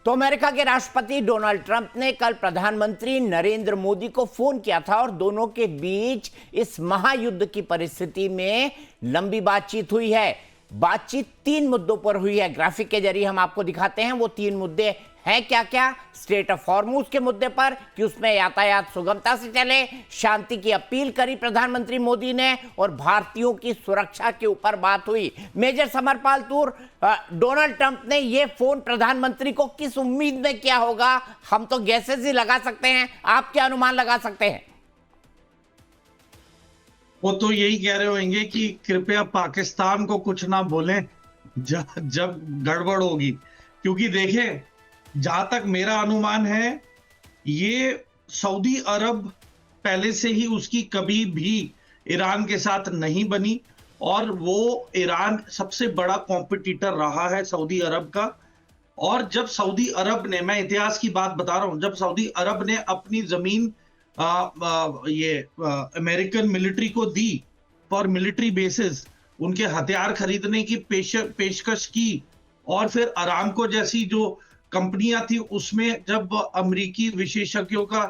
तो अमेरिका के राष्ट्रपति डोनाल्ड ट्रंप ने कल प्रधानमंत्री नरेंद्र मोदी को फोन किया था और दोनों के बीच इस महायुद्ध की परिस्थिति में लंबी बातचीत हुई है। बातचीत 3 मुद्दों पर हुई है। ग्राफिक के जरिए हम आपको दिखाते हैं वो 3 मुद्दे हैं क्या क्या। स्ट्रेट ऑफ हॉर्मुज के मुद्दे पर कि उसमें यातायात सुगमता से चले, शांति की अपील करी प्रधानमंत्री मोदी ने, और भारतीयों की सुरक्षा के ऊपर बात हुई। मेजर समरपाल तूर, डोनाल्ड ट्रंप ने ये फोन प्रधानमंत्री को किस उम्मीद में किया होगा? हम तो गैसेस ही लगा सकते हैं, आप क्या अनुमान लगा सकते हैं? वो तो यही कह रहे होंगे कि कृपया पाकिस्तान को कुछ ना बोलें जब गड़बड़ होगी, क्योंकि देखें, जहां तक मेरा अनुमान है, ये सऊदी अरब पहले से ही उसकी कभी भी ईरान के साथ नहीं बनी, और वो ईरान सबसे बड़ा कॉम्पिटिटर रहा है सऊदी अरब का। और जब सऊदी अरब ने, मैं इतिहास की बात बता रहा हूं, जब सऊदी अरब ने अपनी जमीन अमेरिकन मिलिट्री को दी फॉर मिलिट्री बेसिस, उनके हथियार खरीदने की पेशकश की, और फिर अरामको जैसी जो कंपनियां थी उसमें जब अमेरिकी विशेषज्ञों का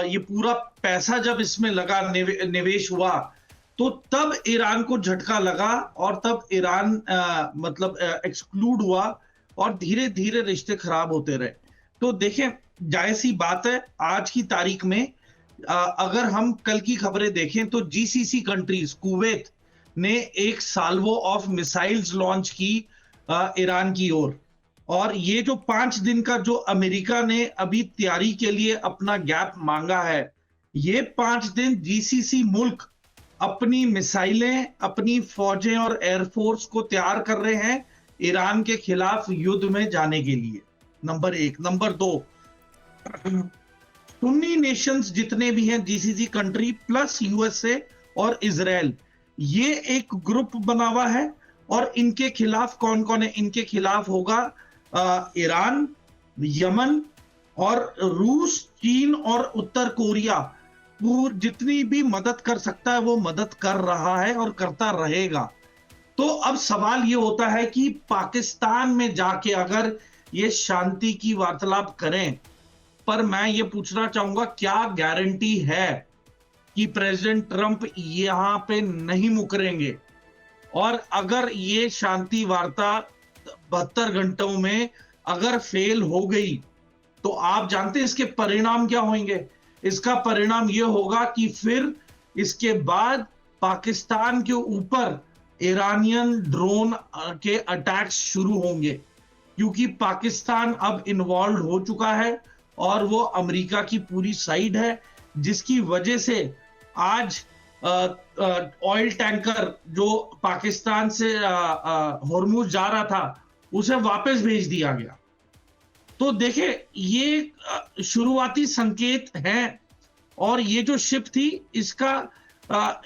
ये पूरा पैसा जब इसमें लगा, निवेश हुआ, तो तब ईरान को झटका लगा और तब ईरान मतलब एक्सक्लूड हुआ और धीरे धीरे रिश्ते खराब होते रहे। तो देखें, जाहिर सी बात है, आज की तारीख में अगर हम कल की खबरें देखें तो जीसीसी कंट्रीज, कुवैत ने एक साल्वो ऑफ मिसाइल्स लॉन्च की ईरान की ओर, और ये जो 5 दिन का जो अमेरिका ने अभी तैयारी के लिए अपना गैप मांगा है, ये 5 दिन जीसीसी मुल्क अपनी मिसाइलें, अपनी फौजें और एयरफोर्स को तैयार कर रहे हैं ईरान के खिलाफ युद्ध में जाने के लिए। नंबर 1। नंबर 2, सुन्नी नेशंस जितने भी हैं, जीसीसी कंट्री प्लस यूएसए और इजराइल, ये एक ग्रुप बना हुआ है, और इनके खिलाफ कौन कौन है? इनके खिलाफ होगा ईरान, यमन और रूस, चीन और उत्तर कोरिया। जितनी भी मदद कर सकता है वो मदद कर रहा है और करता रहेगा। तो अब सवाल ये होता है कि पाकिस्तान में जाके अगर ये शांति की वार्तालाप करें, पर मैं ये पूछना चाहूंगा, क्या गारंटी है कि प्रेसिडेंट ट्रंप यहां पे नहीं मुकरेंगे? और अगर ये शांति वार्ता 72 घंटों में अगर फेल हो गई, तो आप जानते हैं इसके परिणाम क्या होंगे? इसका परिणाम यह होगा कि फिर इसके बाद पाकिस्तान के ऊपर ईरानियन ड्रोन के अटैक्स शुरू होंगे, क्योंकि पाकिस्तान अब इन्वॉल्व हो चुका है और वो अमेरिका की पूरी साइड है, जिसकी वजह से आज ऑयल टैंकर जो पाकिस्तान से हॉर्मुज जा रहा था, उसे वापस भेज दिया गया। तो देखें, ये शुरुआती संकेत हैं, और ये जो शिप थी, इसका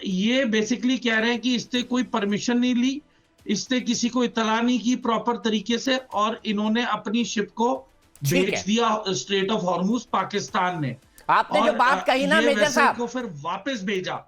ये बेसिकली कह रहे हैं कि इससे कोई परमिशन नहीं ली, इससे किसी को इत्तला नहीं की प्रॉपर तरीके से, और इन्होंने अपनी शिप को भेज दिया स्ट्रेट ऑफ हॉर्मुज पाकिस्तान ने। आपने जो बात कही ना मेजर साहब, को फिर वापस भेजा।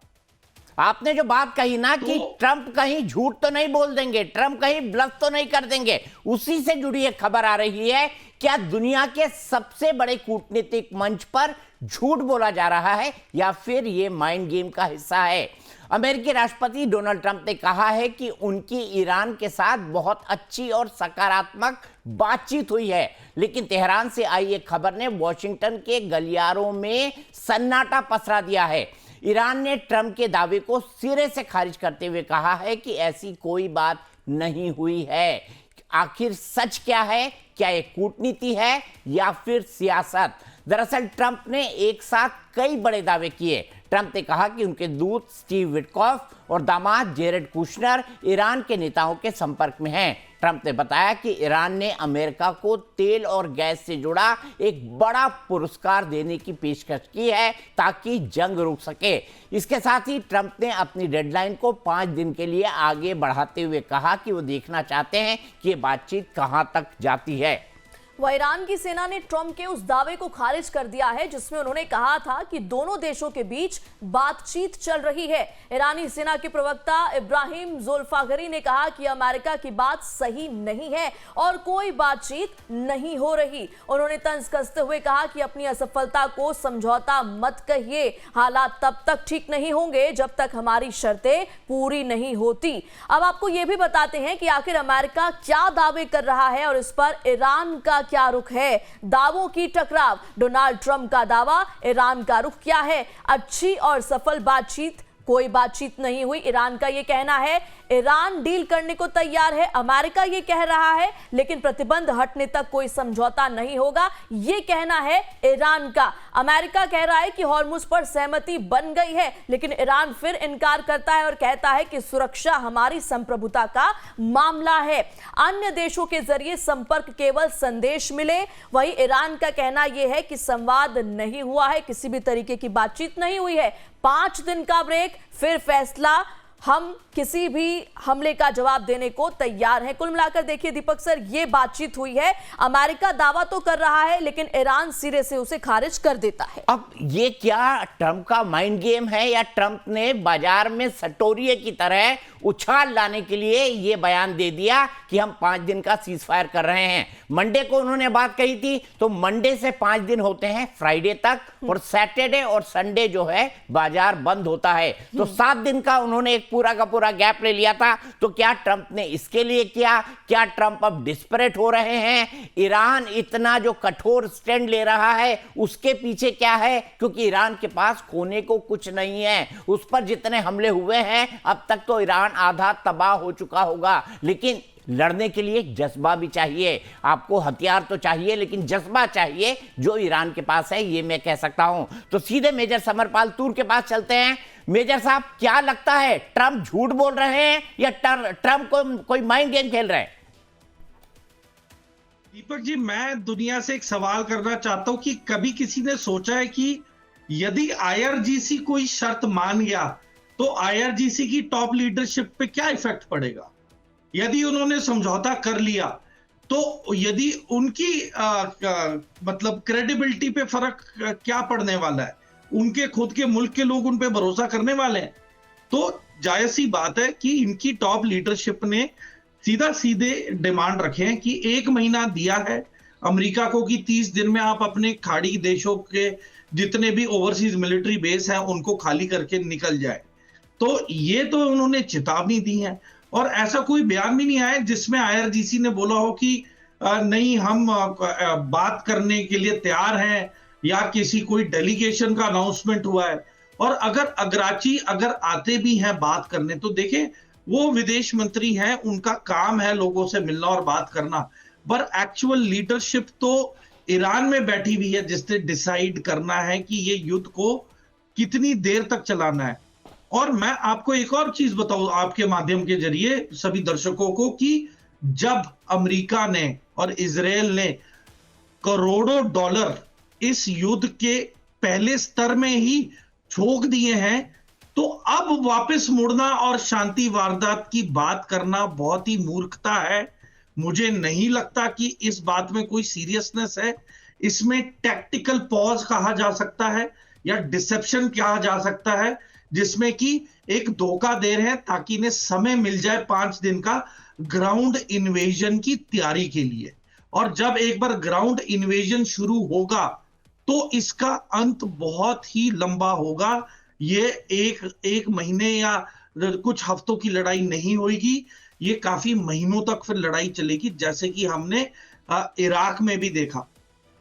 आपने जो बात कही ना कि ट्रंप कहीं झूठ तो नहीं बोल देंगे, ट्रंप कहीं ब्लफ तो नहीं कर देंगे, उसी से जुड़ी एक खबर आ रही है। क्या दुनिया के सबसे बड़े कूटनीतिक मंच पर झूठ बोला जा रहा है, या फिर ये माइंड गेम का हिस्सा है? अमेरिकी राष्ट्रपति डोनाल्ड ट्रंप ने कहा है कि उनकी ईरान के साथ बहुत अच्छी और सकारात्मक बातचीत हुई है, लेकिन तेहरान से आई एक खबर ने वॉशिंगटन के गलियारों में सन्नाटा पसरा दिया है। ईरान ने ट्रंप के दावे को सिरे से खारिज करते हुए कहा है कि ऐसी कोई बात नहीं हुई है। आखिर सच क्या है? क्या ये कूटनीति है या फिर सियासत? दरअसल ट्रंप ने एक साथ कई बड़े दावे किए। ट्रंप ने कहा कि उनके दूत स्टीव विटकॉफ और दामाद जेरेड कुशनर ईरान के नेताओं के संपर्क में हैं। ट्रंप ने बताया कि ईरान ने अमेरिका को तेल और गैस से जुड़ा एक बड़ा पुरस्कार देने की पेशकश की है ताकि जंग रुक सके। इसके साथ ही ट्रंप ने अपनी डेडलाइन को 5 दिन के लिए आगे बढ़ाते हुए कहा कि वो देखना चाहते हैं कि ये बातचीत कहां तक जाती है। वह ईरान की सेना ने ट्रंप के उस दावे को खारिज कर दिया है जिसमें उन्होंने कहा था कि दोनों देशों के बीच बातचीत चल रही है। ईरानी सेना के प्रवक्ता इब्राहिम ज़ोल्फागरी ने कहा कि अमेरिका की बात सही नहीं है और कोई बातचीत नहीं हो रही। उन्होंने तंज कसते हुए कहा कि अपनी असफलता को समझौता मत कहिए, हालात तब तक ठीक नहीं होंगे जब तक हमारी शर्तें पूरी नहीं होती। अब आपको यह भी बताते हैं कि आखिर अमेरिका क्या दावे कर रहा है और इस पर ईरान का क्या रुख है। दावों की टकराव, डोनाल्ड ट्रंप का दावा, ईरान का रुख क्या है। अच्छी और सफल बातचीत, कोई बातचीत नहीं हुई, ईरान का यह कहना है। ईरान डील करने को तैयार है, अमेरिका ये कह रहा है, लेकिन प्रतिबंध हटने तक कोई समझौता नहीं होगा, ये कहना है ईरान का। अमेरिका कह रहा है कि हॉर्मुज पर सहमति बन गई है, लेकिन ईरान फिर इनकार करता है और कहता है कि सुरक्षा हमारी संप्रभुता का मामला है। अन्य देशों के जरिए संपर्क केवल संदेश मिले। वही ईरान का कहना यह है कि संवाद नहीं हुआ है, किसी भी तरीके की बातचीत नहीं हुई है। 5 दिन का ब्रेक, फिर फैसला, हम किसी भी हमले का जवाब देने को तैयार हैं। कुल मिलाकर देखिए दीपक सर, ये बातचीत हुई है। अमेरिका दावा तो कर रहा है लेकिन ईरान सिरे से उसे खारिज कर देता है। अब ये क्या ट्रंप का माइंड गेम है या ट्रंप ने बाजार में सटोरिये की तरह उछाल लाने के लिए ये बयान दे दिया कि हम 5 दिन का सीज फायर कर रहे हैं। मंडे को उन्होंने बात कही थी, तो मंडे से 5 दिन होते हैं फ्राइडे तक, और सैटरडे और संडे जो है बाजार बंद होता है। तो 7 दिन का उन्होंने एक पूरा का पूरा गैप ले लिया था। तो क्या ट्रंप ने इसके लिए किया? क्या ट्रंप अब डिस्परेट हो रहे हैं? ईरान इतना जो कठोर स्टैंड ले रहा है उसके पीछे क्या है? क्योंकि ईरान के पास खोने को कुछ नहीं है। उस पर जितने हमले हुए हैं अब तक तो ईरान आधा तबाह हो चुका होगा, लेकिन लड़ने के लिए जज्बा भी चाहिए। आपको हथियार तो चाहिए लेकिन जज्बा चाहिए, जो ईरान के पास है, ये मैं कह सकता हूं। तो सीधे मेजर समरपाल तूर के पास चलते हैं। मेजर साहब, क्या लगता है, ट्रंप झूठ बोल रहे हैं या ट्रंप को कोई माइंड गेम खेल रहे हैं? दीपक जी, मैं दुनिया से एक सवाल करना चाहता हूं कि कभी किसी ने सोचा है कि यदि आईआरजीसी कोई शर्त मान गया तो आईआरजीसी की टॉप लीडरशिप पे क्या इफेक्ट पड़ेगा? यदि उन्होंने समझौता कर लिया तो यदि उनकी मतलब क्रेडिबिलिटी पे फर्क क्या पड़ने वाला है? उनके खुद के मुल्क के लोग उन पे भरोसा करने वाले हैं? तो जायज सी बात है कि इनकी टॉप लीडरशिप ने सीधे डिमांड रखे हैं कि 1 महीना दिया है अमेरिका को कि 30 दिन में आप अपने खाड़ी देशों के जितने भी ओवरसीज मिलिट्री बेस हैं उनको खाली करके निकल जाए। तो ये तो उन्होंने चेतावनी दी है, और ऐसा कोई बयान भी नहीं आया जिसमें आईआरजीसी ने बोला हो कि नहीं, हम बात करने के लिए तैयार हैं, या किसी कोई डेलीगेशन का अनाउंसमेंट हुआ है। और अगर आते भी हैं बात करने, तो देखें, वो विदेश मंत्री हैं, उनका काम है लोगों से मिलना और बात करना, पर एक्चुअल लीडरशिप तो ईरान में बैठी हुई है जिसने डिसाइड करना है कि ये युद्ध को कितनी देर तक चलाना है। और मैं आपको एक और चीज बताऊं आपके माध्यम के जरिए सभी दर्शकों को, कि जब अमेरिका ने और इजराइल ने करोड़ों डॉलर इस युद्ध के पहले स्तर में ही झोंक दिए हैं, तो अब वापस मुड़ना और शांति वारदात की बात करना बहुत ही मूर्खता है। मुझे नहीं लगता कि इस बात में कोई सीरियसनेस है। इसमें टैक्टिकल पॉज कहा जा सकता है या डिसेप्शन कहा जा सकता है, जिसमें कि एक धोखा दे रहे हैं ताकि इन्हें समय मिल जाए 5 दिन का ग्राउंड इन्वेजन की तैयारी के लिए। और जब एक बार ग्राउंड इन्वेजन शुरू होगा तो इसका अंत बहुत ही लंबा होगा। ये एक महीने या कुछ हफ्तों की लड़ाई नहीं होगी, ये काफी महीनों तक फिर लड़ाई चलेगी, जैसे कि हमने इराक में भी देखा।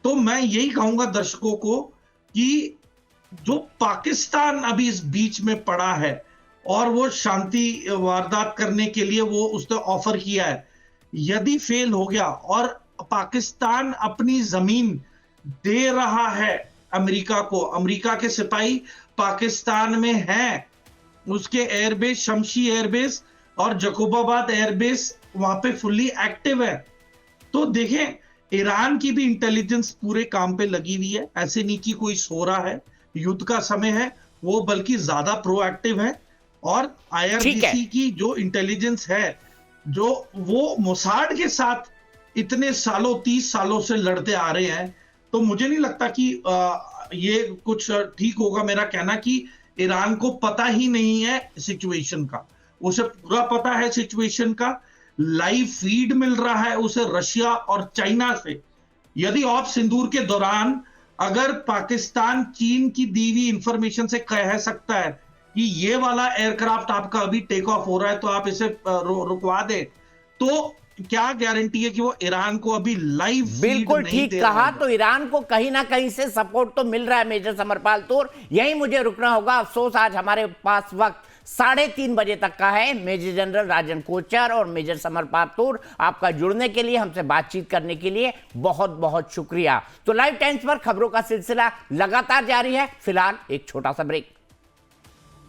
तो मैं यही कहूंगा दर्शकों को कि जो पाकिस्तान अभी इस बीच में पड़ा है और वो शांति वारदात करने के लिए वो उसने ऑफर किया है, यदि फेल हो गया और पाकिस्तान अपनी जमीन दे रहा है अमेरिका को, अमेरिका के सिपाही पाकिस्तान में हैं, उसके एयरबेस, शमशी एयरबेस और जकोबाबाद एयरबेस वहां पे फुल्ली एक्टिव है। तो देखें, ईरान की भी इंटेलिजेंस पूरे काम पे लगी हुई है। ऐसे नहीं कि कोई सो रहा है, युद्ध का समय है, वो बल्कि ज्यादा प्रोएक्टिव है। और आईआरजीसी की जो इंटेलिजेंस है, जो वो मोसाड के साथ इतने सालों 30 सालों से लड़ते आ रहे हैं, तो मुझे नहीं लगता कि ये कुछ ठीक होगा मेरा कहना कि ईरान को पता ही नहीं है सिचुएशन का। उसे पूरा पता है सिचुएशन का, लाइव फीड मिल रहा है उसे रशिया और चाइना से। यदि ऑप सिंदूर के दौरान अगर पाकिस्तान चीन की दी हुई इंफॉर्मेशन से कह सकता है कि ये वाला एयरक्राफ्ट आपका अभी टेक ऑफ हो रहा है तो आप इसे रुकवा दे, तो क्या गारंटी है कि वो ईरान को अभी लाइव बिल्कुल ठीक कहा। तो ईरान को कहीं ना कहीं से सपोर्ट तो मिल रहा है मेजर समरपाल तूर। यही मुझे रुकना होगा। अफसोस आज हमारे पास वक्त 3:30 बजे तक का है। मेजर जनरल राजन कोचर और मेजर समरपाल तूर, आपका जुड़ने के लिए, हमसे बातचीत करने के लिए बहुत बहुत शुक्रिया। तो लाइव टाइम्स पर खबरों का सिलसिला लगातार जारी है। फिलहाल एक छोटा सा ब्रेक।